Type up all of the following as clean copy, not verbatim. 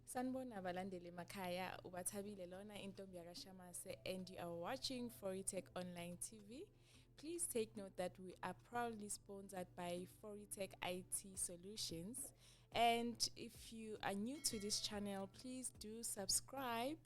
Sanibona abalandeli emakhaya, ubathabile lona intombi yakashamase, and you are watching Foritech Online TV. Please take note that we are proudly sponsored by Foritech IT Solutions. And if you are new to this channel, please do subscribe.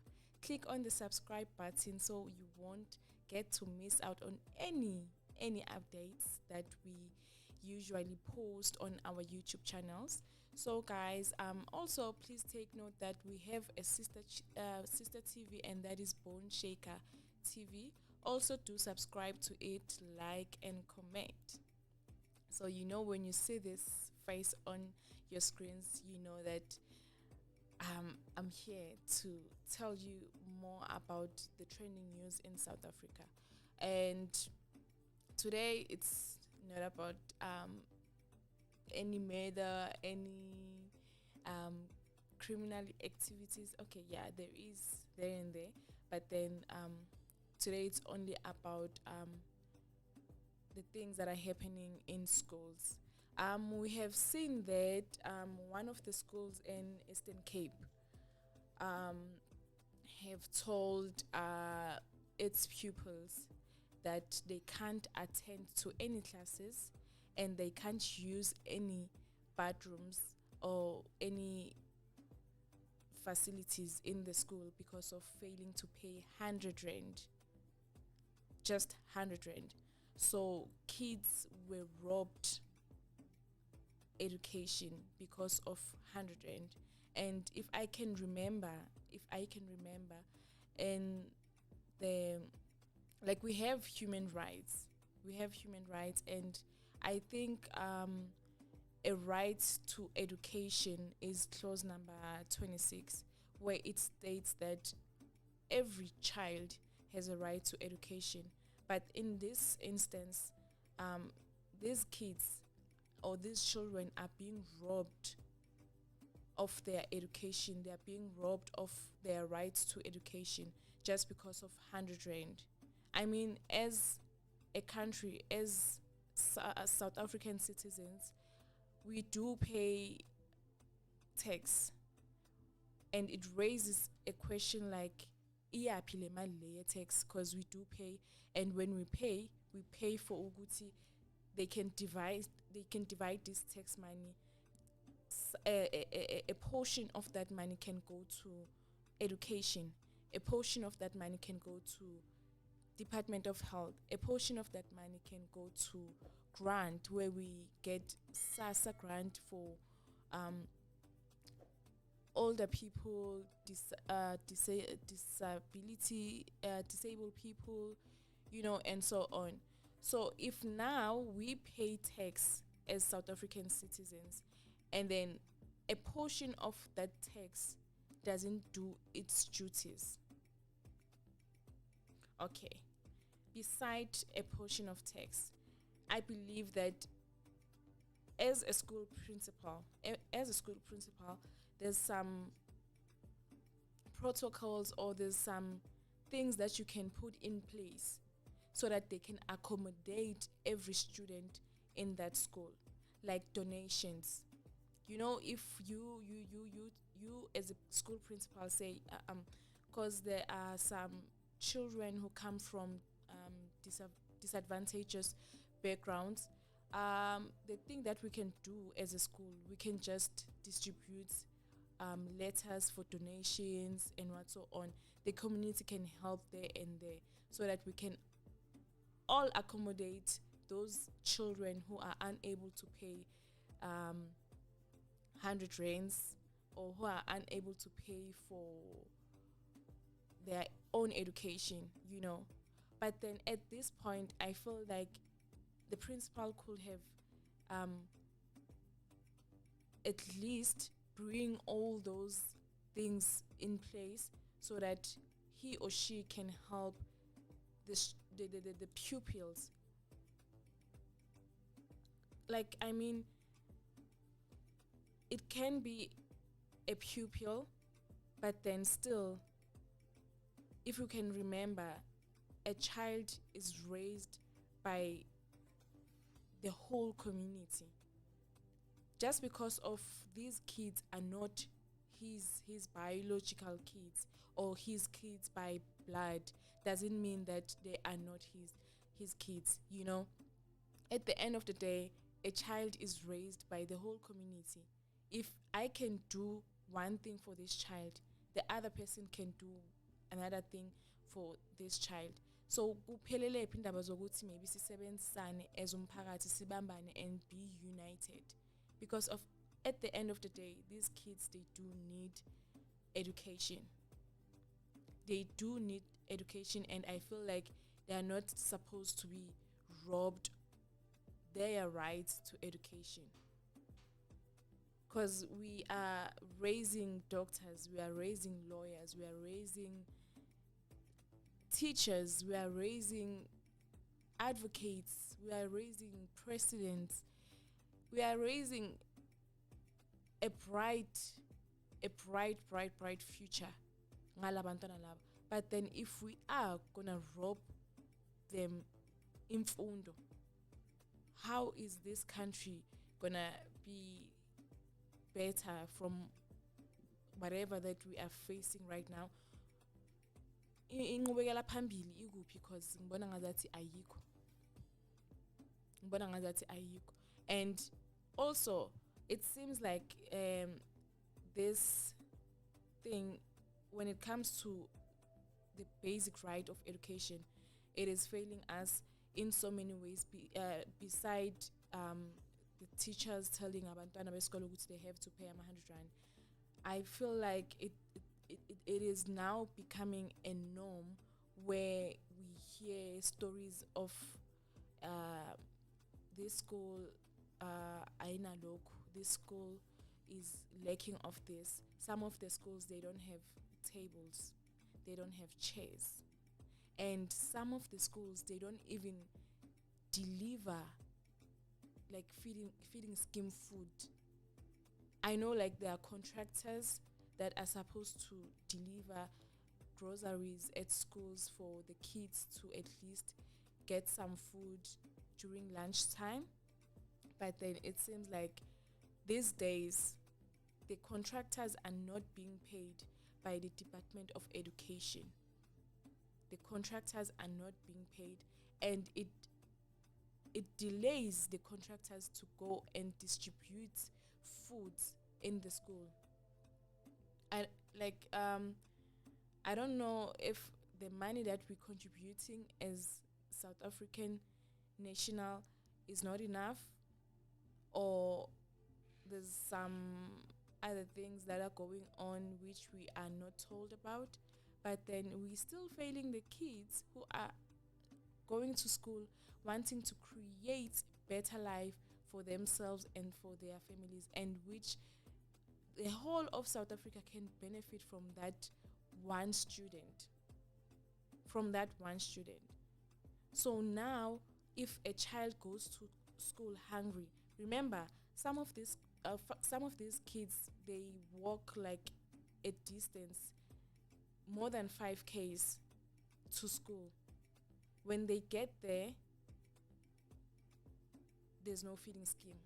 Click on the subscribe button so you won't get to miss out on any updates that we usually post on our YouTube channels. So guys, also please take note that we have a sister TV, and that is Bone Shaker TV. Also do subscribe to it, like and comment. So you know when you see this face on your screens, you know that I'm here to tell you more about the trending news in South Africa. And today it's not about any murder, any criminal activities. Okay, yeah, there is there and there, but then today it's only about the things that are happening in schools. We have seen that one of the schools in Eastern Cape have told its pupils that they can't attend to any classes and they can't use any bathrooms or any facilities in the school because of failing to pay 100 rand, just 100 rand. So kids were robbed education because of 100 rand. And if I can remember, and the like we have human rights, and I think a right to education is clause number 26, where it states that every child has a right to education. But in this instance, these kids or these children are being robbed of their education. They are being robbed of their rights to education just because of 100 rand. I mean, as a country, as South African citizens, we do pay tax, and it raises a question like, iyaphi le mali le tax, because we do pay, and when we pay for ukuthi they can divide this tax money. A portion of that money can go to education, a portion of that money can go to Department of Health, a portion of that money can go to grant, where we get SASSA grant for older people, disabled people, and so on. So if now we pay tax as South African citizens, and then a portion of that tax doesn't do its duties. Okay. Beside a portion of tax, I believe that as a school principal, there's some protocols, or there's some things that you can put in place so that they can accommodate every student in that school, like donations. If you as a school principal say, because there are some children who come from disadvantageous backgrounds, the thing that we can do as a school, we can just distribute letters for donations and what so on. The community can help there and there, so that we can all accommodate those children who are unable to pay 100 rands, or who are unable to pay for their own education. But then at this point, I feel like the principal could have at least bring all those things in place so that he or she can help the pupils. Like, I mean, it can be a pupil, but then still, if you can remember, a child is raised by the whole community. Just because of these kids are not his biological kids or his kids by blood doesn't mean that they are not his kids. At the end of the day, a child is raised by the whole community. If I can do one thing for this child, the other person can do another thing for this child. So kuphelele phi indaba zokuthi maybe sisebenzisane as umphakathi sibambane and be united, because of at the end of the day, these kids, they do need education. They do need education, and I feel like they are not supposed to be robbed their rights to education, because we are raising doctors, we are raising lawyers, we are raising teachers, we are raising advocates, we are raising presidents, we are raising a bright future ngala bantwana laba. But then if we are gonna rob them imfundo, how is this country gonna be better from whatever that we are facing right now? Inqubekela phambili ikuphi? Because ngibona ngazathi ayikho. And also it seems like this thing, when it comes to the basic right of education, it is failing us in so many ways. Beside the teachers telling abantwana besikolo ukuthi they have to pay 100 rand, I feel like it is now becoming a norm where we hear stories of this school aina lokhu, this school is lacking of this. Some of the schools, they don't have tables, they don't have chairs, and some of the schools, they don't even deliver like feeding skim food. I know like there are contractors that are supposed to deliver groceries at schools for the kids to at least get some food during lunchtime. But then it seems like these days the contractors are not being paid by the Department of Education. The contractors are not being paid, and it delays the contractors to go and distribute foods in the school. I don't know if the money that we're contributing as South African national is not enough, or there's some other things that are going on which we are not told about. But then we're still failing the kids who are going to school, wanting to create better life for themselves and for their families, and which the whole of South Africa can benefit from that one student. So now, if a child goes to school hungry, remember some of these kids, they walk like a distance more than 5 km to school. When they get there, there's no feeding scheme.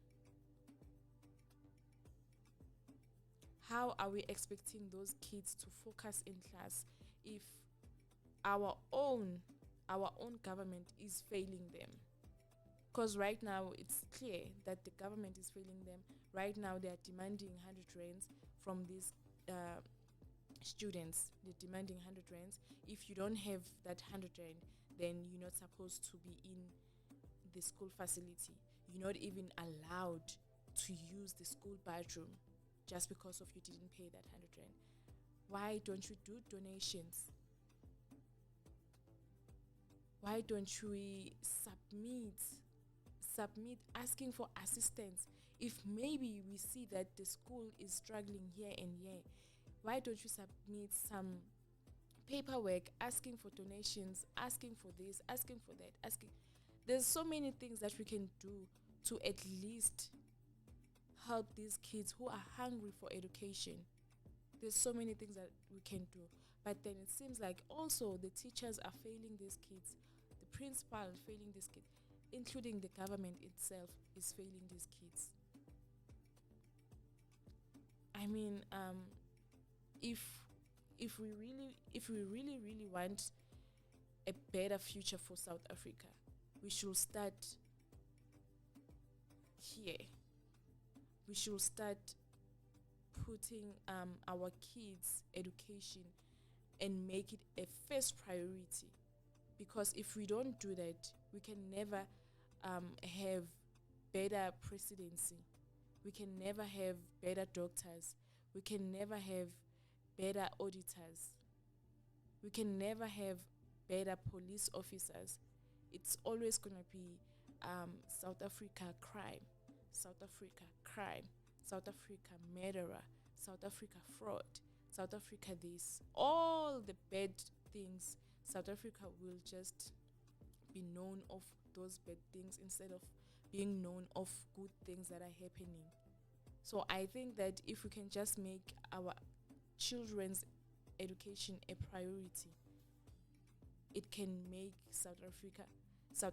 How are we expecting those kids to focus in class if our own government is failing them? Because right now it's clear that the government is failing them. Right now they are demanding 100 rands from these students. They're demanding 100 rands. If you don't have that 100 rand, then you're not supposed to be in the school facility. You're not even allowed to use the school bathroom just because of you didn't pay that 100 rand. Why don't you do donations? Why don't we submit asking for assistance? If maybe we see that the school is struggling here and here, why don't you submit some paperwork asking for donations, asking for this, asking for that, there's so many things that we can do to at least help these kids who are hungry for education. There's so many things that we can do. But then it seems like also the teachers are failing these kids, the principal is failing these kids, including the government itself is failing these kids. I mean, if if we really want a better future for South Africa, we should start here. We should start putting our kids' education and make it a first priority. Because if we don't do that, we can never have better presidency. We can never have better doctors. We can never have better auditors. We can never have better police officers. It's always going to be South Africa crime, South Africa crime, South Africa murderer, South Africa fraud, South Africa this. All the bad things, South Africa will just be known of those bad things instead of being known of good things that are happening. So I think that if we can just make our children's education a priority, it can make South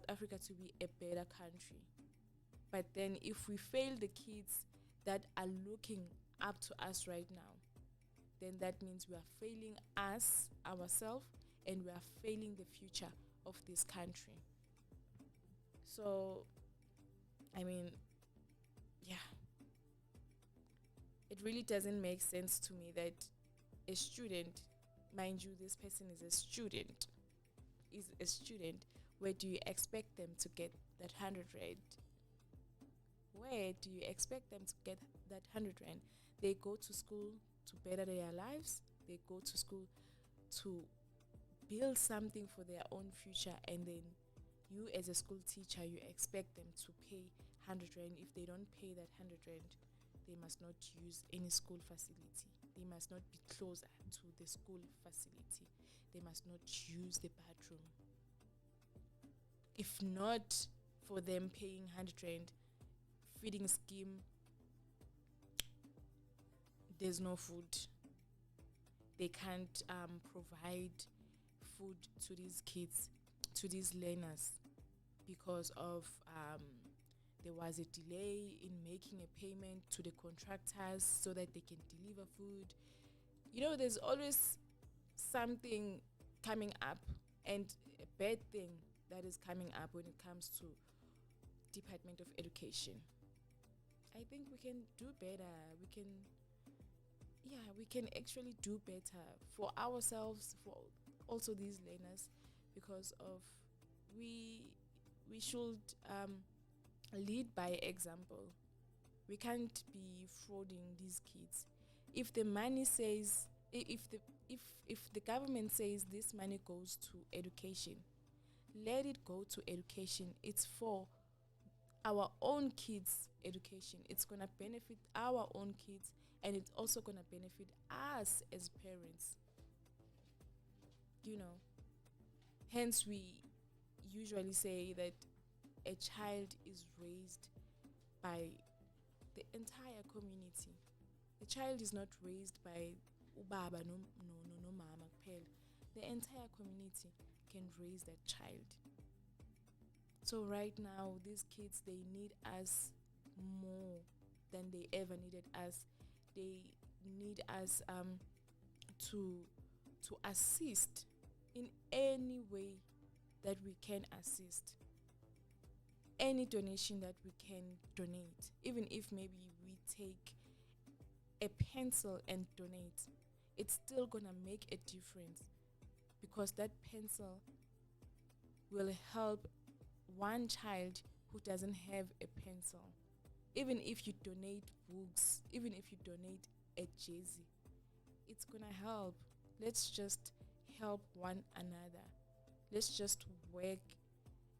Africa to be a better country. But then if we fail the kids that are looking up to us right now, then that means we are failing us, ourselves, and we are failing the future of this country. So, I mean, yeah, it really doesn't make sense to me that a student, mind you, this person is a student, where do you expect them to get that 100 rand? Where do you expect them to get that 100 rand? They go to school to better their lives. They go to school to build something for their own future, and then you as a school teacher, you expect them to pay 100 rand. If they don't pay that 100 rand, they must not use any school facility. They must not be closer to the school facility. They must not use the bathroom. If not for them paying 100 rand, feeding scheme, there's no food. They can't provide food to these kids, to these learners, because of there was a delay in making a payment to the contractors so that they can deliver food. There's always something coming up, and a bad thing that is coming up when it comes to Department of Education. I think we can do better. We can actually do better for ourselves, for also these learners, because of we should lead by example. We can't be frauding these kids. If the money says, if the government says this money goes to education, let it go to education. It's for our own kids' education. It's gonna benefit our own kids, and it's also gonna benefit us as parents. You know, hence we usually say that a child is raised by the entire community. A child is not raised by ubaba no mama kuphela. The entire community can raise that child. So right now, these kids, they need us more than they ever needed us. They need us to assist in any way that we can assist. Any donation that we can donate, even if maybe we take a pencil and donate, it's still gonna make a difference, because that pencil will help one child who doesn't have a pencil. Even if you donate books, even if you donate a jersey, it's gonna help. Let's just help one another. Let's just work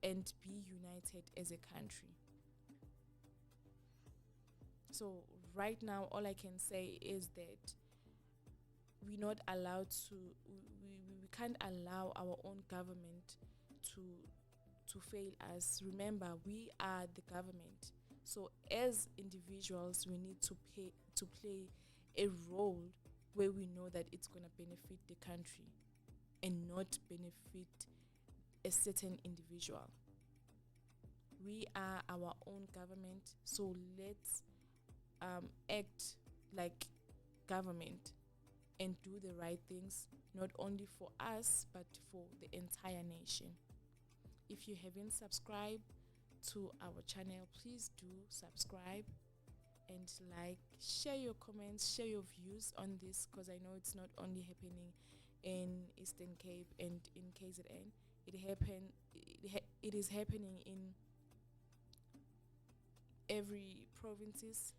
and be united as a country. So right now, all I can say is that we're not allowed to, we can't allow our own government to fail us. Remember, we are the government. So as individuals, we need to play a role where we know that it's going to benefit the country and not benefit a certain individual. We are our own government, so let's act like government. and do the right things, not only for us but for the entire nation. If you haven't subscribed to our channel, please do subscribe and like, share your comments, share your views on this, because I know it's not only happening in Eastern Cape and in KZN. It is happening in every provinces.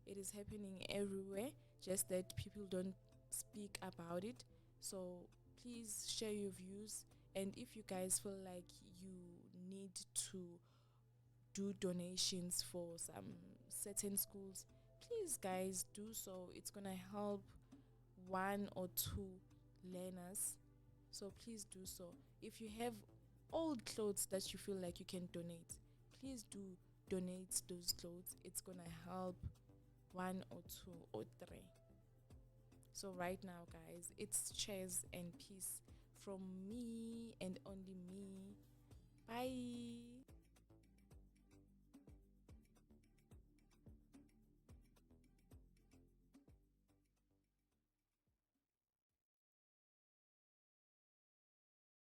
It is happening everywhere, just that people don't speak about it. So please share your views, and if you guys feel like you need to do donations for some certain schools, please guys do so. It's gonna help one or two learners, so please do so. If you have old clothes that you feel like you can donate, please do donate those clothes. It's gonna help one or two or three. So right now guys, it's cheers and peace from me and only me,